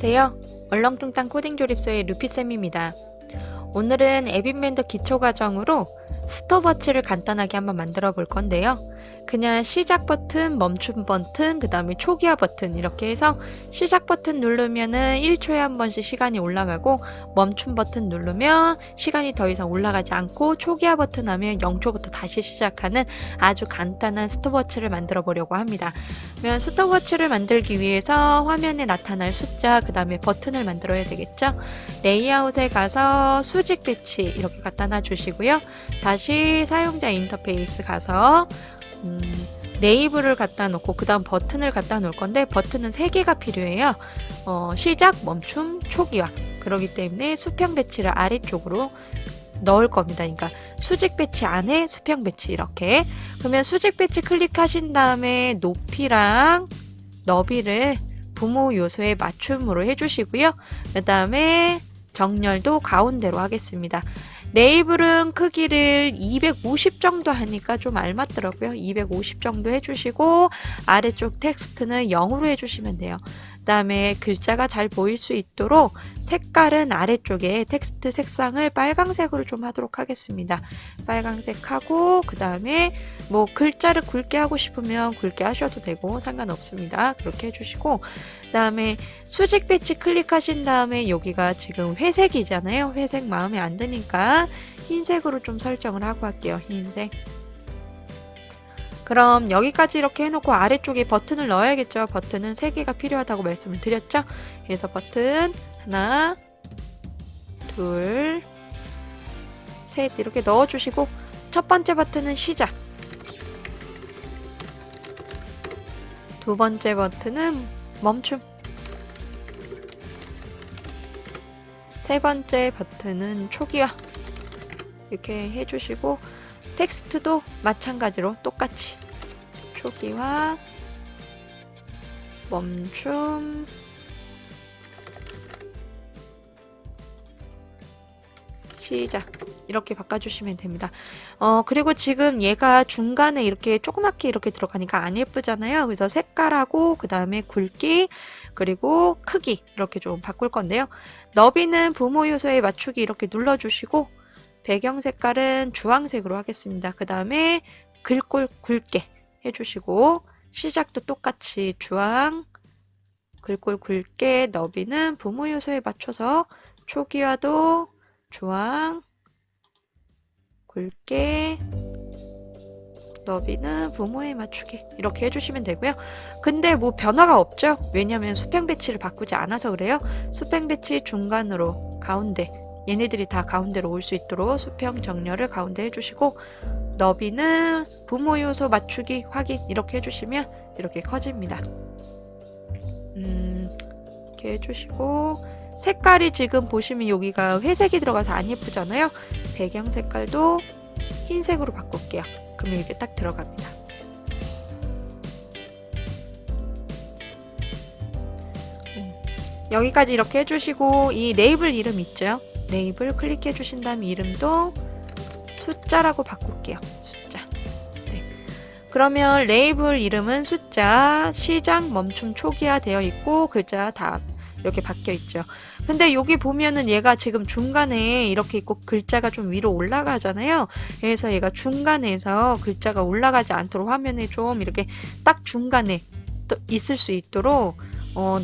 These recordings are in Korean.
안녕하세요. 얼렁뚱땅 코딩 조립소의 루피쌤입니다. 오늘은 앱인벤더 기초 과정으로 스톱워치를 간단하게 한번 만들어 볼 건데요. 그냥 시작 버튼, 멈춤 버튼, 그 다음에 초기화 버튼 이렇게 해서 시작 버튼 누르면은 1초에 한 번씩 시간이 올라가고 멈춤 버튼 누르면 시간이 더 이상 올라가지 않고 초기화 버튼 하면 0초부터 다시 시작하는 아주 간단한 스톱워치를 만들어 보려고 합니다. 그러면 스톱워치를 만들기 위해서 화면에 나타날 숫자, 그 다음에 버튼을 만들어야 되겠죠. 레이아웃에 가서 수직 배치 이렇게 갖다 놔주시고요. 다시 사용자 인터페이스 가서 레이블을 갖다 놓고 그 다음 버튼을 갖다 놓을 건데 버튼은 3개가 필요해요. 시작, 멈춤, 초기화. 그렇기 때문에 수평 배치를 아래쪽으로 넣을 겁니다. 그러니까 수직 배치 안에 수평 배치 이렇게. 그러면 수직 배치 클릭하신 다음에 높이랑 너비를 부모 요소에 맞춤으로 해주시고요. 그 다음에 정렬도 가운데로 하겠습니다. 레이블은 크기를 250 정도 하니까 좀 알맞더라고요. 250 정도 해주시고 아래쪽 텍스트는 0으로 해주시면 돼요. 그 다음에 글자가 잘 보일 수 있도록 색깔은 아래쪽에 텍스트 색상을 빨강색으로 좀 하도록 하겠습니다. 빨강색 하고 그 다음에 뭐 글자를 굵게 하고 싶으면 굵게 하셔도 되고 상관없습니다. 그렇게 해주시고 그 다음에 수직 배치 클릭하신 다음에 여기가 지금 회색이잖아요. 회색 마음에 안 드니까 흰색으로 좀 설정을 하고 할게요. 흰색. 그럼 여기까지 이렇게 해놓고 아래쪽에 버튼을 넣어야겠죠. 버튼은 3개가 필요하다고 말씀을 드렸죠. 그래서 버튼 하나, 둘, 셋 이렇게 넣어주시고 첫 번째 버튼은 시작, 두 번째 버튼은 멈춤, 세 번째 버튼은 초기화 이렇게 해주시고 텍스트도 마찬가지로 똑같이 초기화, 멈춤, 시작 이렇게 바꿔주시면 됩니다. 그리고 지금 얘가 중간에 이렇게 조그맣게 이렇게 들어가니까 안 예쁘잖아요. 그래서 색깔하고 그 다음에 굵기 그리고 크기 이렇게 좀 바꿀 건데요. 너비는 부모 요소에 맞추기 이렇게 눌러주시고 배경 색깔은 주황색으로 하겠습니다. 그 다음에 글꼴 굵게 해주시고 시작도 똑같이 주황, 글꼴 굵게, 너비는 부모 요소에 맞춰서 초기화도 주황, 굵게, 너비는 부모에 맞추기 이렇게 해주시면 되고요. 근데 뭐 변화가 없죠? 왜냐면 수평 배치를 바꾸지 않아서 그래요. 수평 배치 중간으로 가운데 얘네들이 다 가운데로 올 수 있도록 수평 정렬을 가운데 해주시고 너비는 부모 요소 맞추기 확인 이렇게 해주시면 이렇게 커집니다. 이렇게 해주시고 색깔이 지금 보시면 여기가 회색이 들어가서 안 예쁘잖아요. 배경 색깔도 흰색으로 바꿀게요. 그러면 이렇게 딱 들어갑니다. 여기까지 이렇게 해주시고 이 레이블 이름 있죠? 레이블 클릭해 주신 다음 이름도 숫자라고 바꿀게요. 숫자. 네. 그러면 레이블 이름은 숫자, 시작, 멈춤, 초기화 되어 있고 글자 다 이렇게 바뀌어 있죠. 근데 여기 보면은 얘가 지금 중간에 이렇게 있고 글자가 좀 위로 올라가잖아요. 그래서 얘가 중간에서 글자가 올라가지 않도록 화면에 좀 이렇게 딱 중간에 있을 수 있도록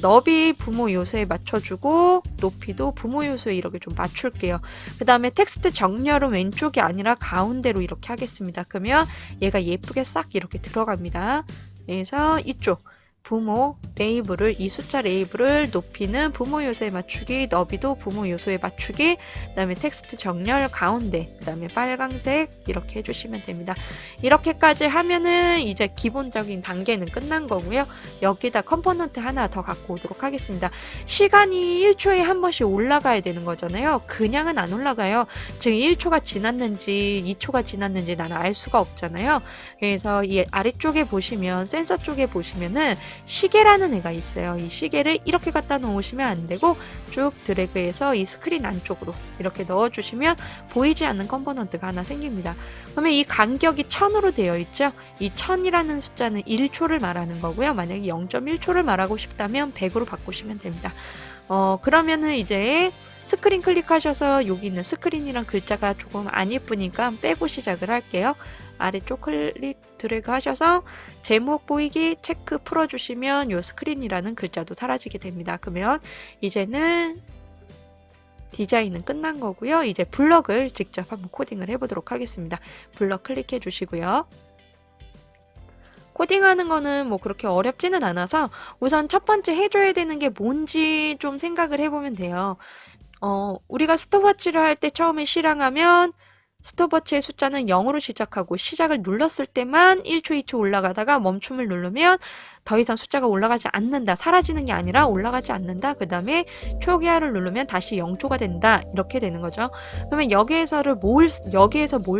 너비 부모 요소에 맞춰주고 높이도 부모 요소에 이렇게 좀 맞출게요. 그 다음에 텍스트 정렬은 왼쪽이 아니라 가운데로 이렇게 하겠습니다. 그러면 얘가 예쁘게 싹 이렇게 들어갑니다. 그래서 이쪽 부모 레이블을 이 숫자 레이블을 높이는 부모 요소에 맞추기, 너비도 부모 요소에 맞추기, 그 다음에 텍스트 정렬 가운데, 그 다음에 빨강색 이렇게 해주시면 됩니다. 이렇게까지 하면은 이제 기본적인 단계는 끝난 거고요. 여기다 컴포넌트 하나 더 갖고 오도록 하겠습니다. 시간이 1초에 한 번씩 올라가야 되는 거잖아요. 그냥은 안 올라가요. 지금 1초가 지났는지 2초가 지났는지 나는 알 수가 없잖아요. 그래서 이 아래쪽에 보시면 센서 쪽에 보시면은 시계라는 애가 있어요. 이 시계를 이렇게 갖다 놓으시면 안 되고 쭉 드래그해서 이 스크린 안쪽으로 이렇게 넣어주시면 보이지 않는 컴포넌트가 하나 생깁니다. 그러면 이 간격이 1000으로 되어 있죠. 이 1000이라는 숫자는 1초를 말하는 거고요. 만약에 0.1초를 말하고 싶다면 100으로 바꾸시면 됩니다. 그러면은 이제 스크린 클릭하셔서 여기 있는 스크린이랑 글자가 조금 안 예쁘니까 빼고 시작을 할게요. 아래쪽 클릭 드래그 하셔서 제목 보이기 체크 풀어주시면 요 스크린이라는 글자도 사라지게 됩니다. 그러면 이제는 디자인은 끝난 거고요. 이제 블럭을 직접 한번 코딩을 해보도록 하겠습니다. 블럭 클릭해 주시고요. 코딩하는 거는 뭐 그렇게 어렵지는 않아서 우선 첫 번째 해줘야 되는 게 뭔지 좀 생각을 해보면 돼요. 우리가 스톱워치를 할 때 처음에 실행하면 스톱워치의 숫자는 0으로 시작하고 시작을 눌렀을 때만 1초, 2초 올라가다가 멈춤을 누르면 더 이상 숫자가 올라가지 않는다. 사라지는 게 아니라 올라가지 않는다. 그 다음에 초기화를 누르면 다시 0초가 된다. 이렇게 되는 거죠. 그러면 여기에서 뭘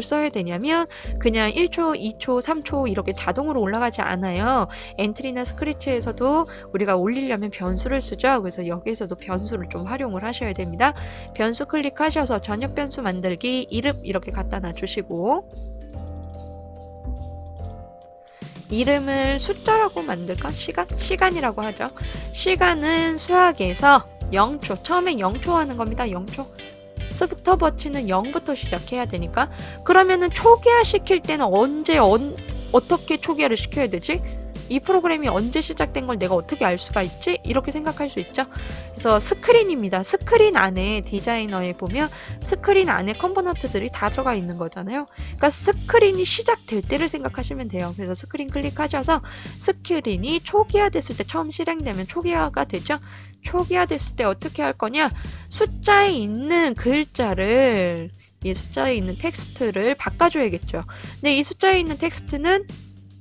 써야 되냐면 그냥 1초, 2초, 3초 이렇게 자동으로 올라가지 않아요. 엔트리나 스크래치에서도 우리가 올리려면 변수를 쓰죠. 그래서 여기에서도 변수를 좀 활용을 하셔야 됩니다. 변수 클릭하셔서 전역 변수 만들기 이름 이렇게 갖다 놔주시고 이름을 숫자라고 만들까? 시간이라고 하죠. 시간은 수학에서 0초, 처음에 0초 하는 겁니다. 0초. 스톱워치는 0부터 시작해야 되니까. 그러면은 초기화 시킬 때는 어떻게 초기화를 시켜야 되지? 이 프로그램이 언제 시작된 걸 내가 어떻게 알 수가 있지? 이렇게 생각할 수 있죠. 그래서 스크린입니다. 스크린 안에 디자이너에 보면 스크린 안에 컴포넌트들이 다 들어가 있는 거잖아요. 그러니까 스크린이 시작될 때를 생각하시면 돼요. 그래서 스크린 클릭하셔서 스크린이 초기화됐을 때 처음 실행되면 초기화가 되죠. 초기화됐을 때 어떻게 할 거냐? 숫자에 있는 글자를 이 숫자에 있는 텍스트를 바꿔줘야겠죠. 근데 이 숫자에 있는 텍스트는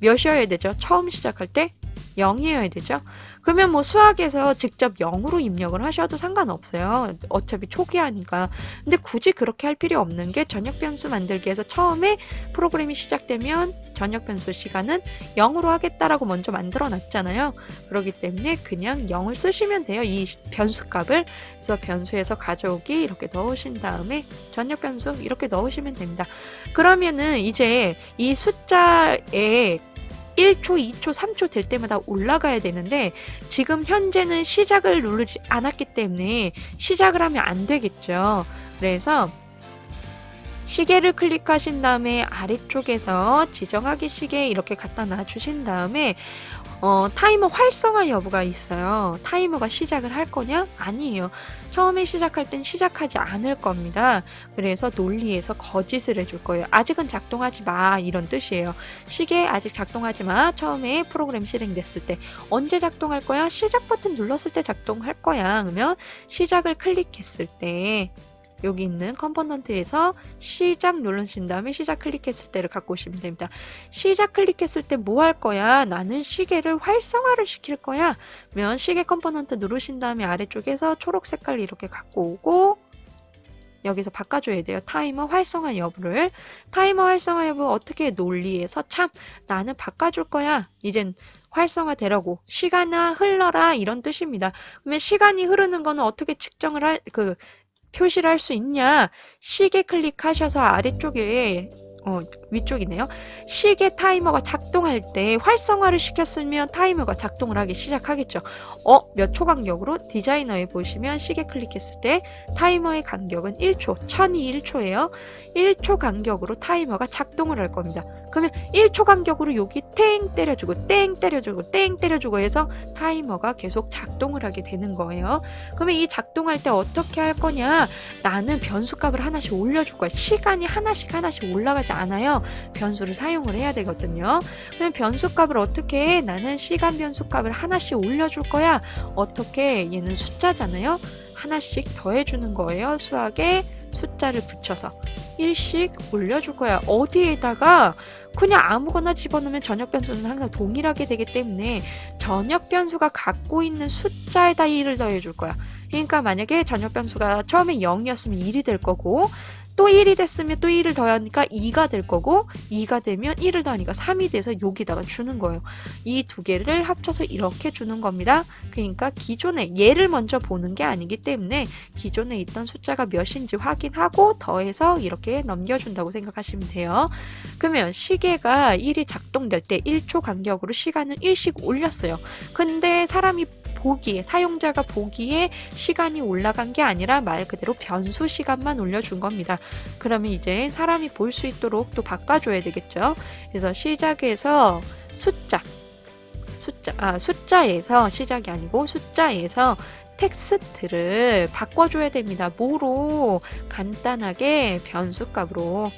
몇이어야 되죠? 처음 시작할 때 0이어야 되죠? 그러면 뭐 수학에서 직접 0으로 입력을 하셔도 상관없어요. 어차피 초기화니까. 근데 굳이 그렇게 할 필요 없는 게 전역 변수 만들기에서 처음에 프로그램이 시작되면 전역 변수 시간은 0으로 하겠다라고 먼저 만들어 놨잖아요. 그렇기 때문에 그냥 0을 쓰시면 돼요. 이 변수 값을. 그래서 변수에서 가져오기 이렇게 넣으신 다음에 전역 변수 이렇게 넣으시면 됩니다. 그러면은 이제 이 숫자에 1초, 2초, 3초 될 때마다 올라가야 되는데 지금 현재는 시작을 누르지 않았기 때문에 시작을 하면 안 되겠죠. 그래서 시계를 클릭하신 다음에 아래쪽에서 지정하기 시계 이렇게 갖다 놔주신 다음에 타이머 활성화 여부가 있어요. 타이머가 시작을 할 거냐? 아니에요. 처음에 시작할 땐 시작하지 않을 겁니다. 그래서 논리에서 거짓을 해줄 거예요. 아직은 작동하지 마 이런 뜻이에요. 시계 아직 작동하지 마. 처음에 프로그램 실행됐을 때 언제 작동할 거야? 시작 버튼 눌렀을 때 작동할 거야. 그러면 시작을 클릭했을 때 여기 있는 컴포넌트에서 시작 누르신 다음에 시작 클릭했을 때를 갖고 오시면 됩니다. 시작 클릭했을 때 뭐 할 거야? 나는 시계를 활성화를 시킬 거야. 그러면 시계 컴포넌트 누르신 다음에 아래쪽에서 초록 색깔 이렇게 갖고 오고 여기서 바꿔줘야 돼요. 타이머 활성화 여부를. 타이머 활성화 여부 어떻게 논리에서 참 나는 바꿔줄 거야. 이젠 활성화 되라고. 시간아 흘러라 이런 뜻입니다. 그러면 시간이 흐르는 거는 어떻게 측정을 표시를 할 수 있냐? 시계 클릭하셔서 아래쪽에 위쪽이네요. 시계 타이머가 작동할 때 활성화를 시켰으면 타이머가 작동을 하기 시작하겠죠. 몇 초 간격으로 디자이너에 보시면 시계 클릭했을 때 타이머의 간격은 1초, 1000이 1초예요. 1초 간격으로 타이머가 작동을 할 겁니다. 그러면 1초 간격으로 여기 땡 때려주고 땡 때려주고 땡 때려주고 해서 타이머가 계속 작동을 하게 되는 거예요. 그러면 이 작동할 때 어떻게 할 거냐? 나는 변수값을 하나씩 올려줄 거야. 시간이 하나씩 올라가지 않아요. 변수를 사용을 해야 되거든요. 그럼 변수값을 어떻게 해? 나는 시간 변수값을 하나씩 올려줄 거야. 어떻게? 얘는 숫자잖아요. 하나씩 더해주는 거예요. 수학에 숫자를 붙여서 1씩 올려줄 거야. 어디에다가? 그냥 아무거나 집어넣으면 전역 변수는 항상 동일하게 되기 때문에 전역 변수가 갖고 있는 숫자에다 1을 더해줄 거야. 그러니까 만약에 전역 변수가 처음에 0이었으면 1이 될 거고 또 1이 됐으면 또 1을 더하니까 2가 될 거고 2가 되면 1을 더하니까 3이 돼서 여기다가 주는 거예요. 이 두 개를 합쳐서 이렇게 주는 겁니다. 그러니까 기존에 얘를 먼저 보는 게 아니기 때문에 기존에 있던 숫자가 몇인지 확인하고 더해서 이렇게 넘겨준다고 생각하시면 돼요. 그러면 시계가 1이 작동될 때 1초 간격으로 시간을 1씩 올렸어요. 근데 사람이 보기에, 사용자가 보기에 시간이 올라간 게 아니라 말 그대로 변수 시간만 올려준 겁니다. 그러면 이제 사람이 볼 수 있도록 또 바꿔줘야 되겠죠. 그래서 시작에서 숫자에서 시작이 아니고 숫자에서 텍스트를 바꿔줘야 됩니다. 뭐로? 간단하게 변수값으로.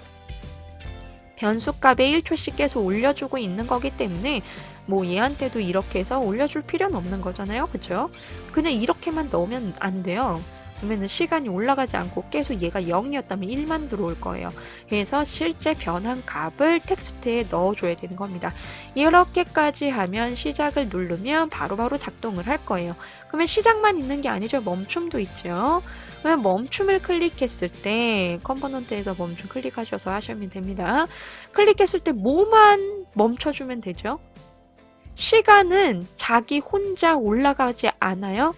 변수값에 1초씩 계속 올려주고 있는 거기 때문에 뭐 얘한테도 이렇게 해서 올려줄 필요는 없는 거잖아요. 그쵸? 그냥 이렇게만 넣으면 안 돼요. 그러면 시간이 올라가지 않고 계속 얘가 0이었다면 1만 들어올 거예요. 그래서 실제 변한 값을 텍스트에 넣어줘야 되는 겁니다. 이렇게까지 하면 시작을 누르면 바로바로 작동을 할 거예요. 그러면 시작만 있는 게 아니죠. 멈춤도 있죠. 그러면 멈춤을 클릭했을 때 컴포넌트에서 멈춤 클릭하셔서 하시면 됩니다. 클릭했을 때 뭐만 멈춰주면 되죠? 시간은 자기 혼자 올라가지 않아요.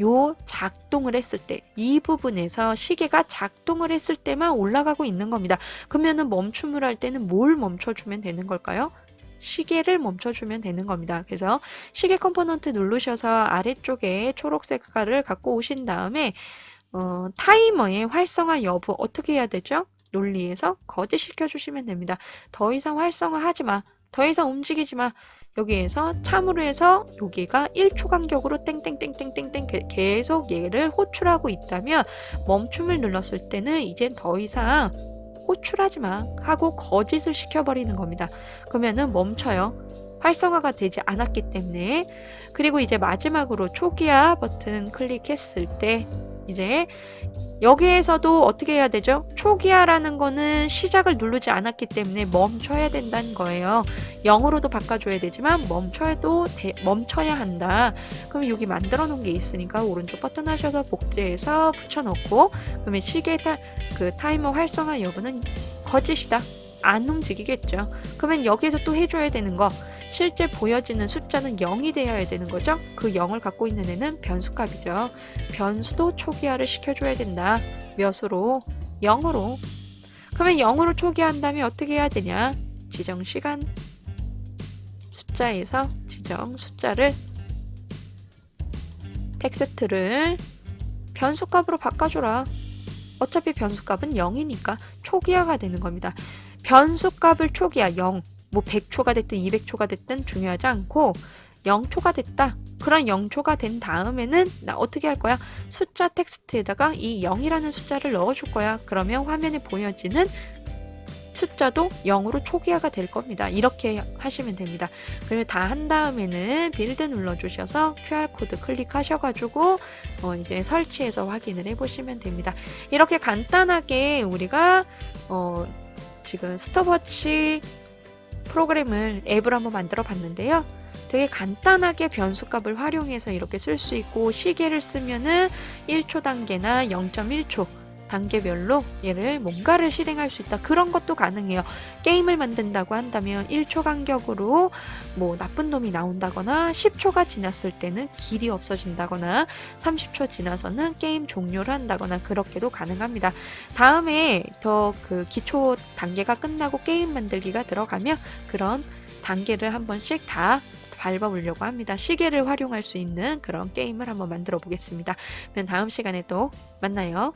요 작동을 했을 때, 이 부분에서 시계가 작동을 했을 때만 올라가고 있는 겁니다. 그러면은 멈춤을 할 때는 뭘 멈춰주면 되는 걸까요? 시계를 멈춰주면 되는 겁니다. 그래서 시계 컴포넌트 누르셔서 아래쪽에 초록색 깔을 갖고 오신 다음에 타이머의 활성화 여부 어떻게 해야 되죠? 논리에서 거짓시켜 주시면 됩니다. 더 이상 활성화하지 마. 더 이상 움직이지 마. 여기에서 참으로 해서 여기가 1초 간격으로 땡땡땡땡땡땡 계속 얘를 호출하고 있다면 멈춤을 눌렀을 때는 이젠 더 이상 호출하지 마 하고 거짓을 시켜버리는 겁니다. 그러면은 멈춰요. 활성화가 되지 않았기 때문에. 그리고 이제 마지막으로 초기화 버튼 클릭했을 때 이제 여기에서도 어떻게 해야 되죠? 초기화라는 거는 시작을 누르지 않았기 때문에 멈춰야 된다는 거예요. 0으로도 바꿔줘야 되지만 멈춰야 한다. 그럼 여기 만들어 놓은 게 있으니까 오른쪽 버튼 하셔서 복제해서 붙여넣고 그러면 그 타이머 활성화 여부는 거짓이다. 안 움직이겠죠. 그러면 여기에서 또 해줘야 되는 거 실제 보여지는 숫자는 0이 되어야 되는 거죠. 그 0을 갖고 있는 애는 변수값이죠. 변수도 초기화를 시켜줘야 된다. 몇으로? 0으로. 그러면 0으로 초기화한다면 어떻게 해야 되냐? 지정 시간 숫자에서 지정 숫자를 텍스트를 변수값으로 바꿔줘라. 어차피 변수값은 0이니까 초기화가 되는 겁니다. 변수값을 초기화 0, 뭐 100초가 됐든 200초가 됐든 중요하지 않고 0초가 됐다. 그런 0초가 된 다음에는 나 어떻게 할 거야? 숫자 텍스트에다가 이 0이라는 숫자를 넣어줄 거야. 그러면 화면에 보여지는 숫자도 0으로 초기화가 될 겁니다. 이렇게 하시면 됩니다. 그리고 다 한 다음에는 빌드 눌러주셔서 QR코드 클릭하셔가지고 이제 설치해서 확인을 해보시면 됩니다. 이렇게 간단하게 우리가 지금 스톱워치 프로그램을 앱을 한번 만들어 봤는데요. 되게 간단하게 변수값을 활용해서 이렇게 쓸 수 있고 시계를 쓰면은 1초 단계나 0.1초 단계별로 얘를 뭔가를 실행할 수 있다. 그런 것도 가능해요. 게임을 만든다고 한다면 1초 간격으로 뭐 나쁜 놈이 나온다거나 10초가 지났을 때는 길이 없어진다거나 30초 지나서는 게임 종료를 한다거나 그렇게도 가능합니다. 다음에 더 그 기초 단계가 끝나고 게임 만들기가 들어가면 그런 단계를 한 번씩 다 밟아보려고 합니다. 시계를 활용할 수 있는 그런 게임을 한번 만들어 보겠습니다. 그럼 다음 시간에 또 만나요.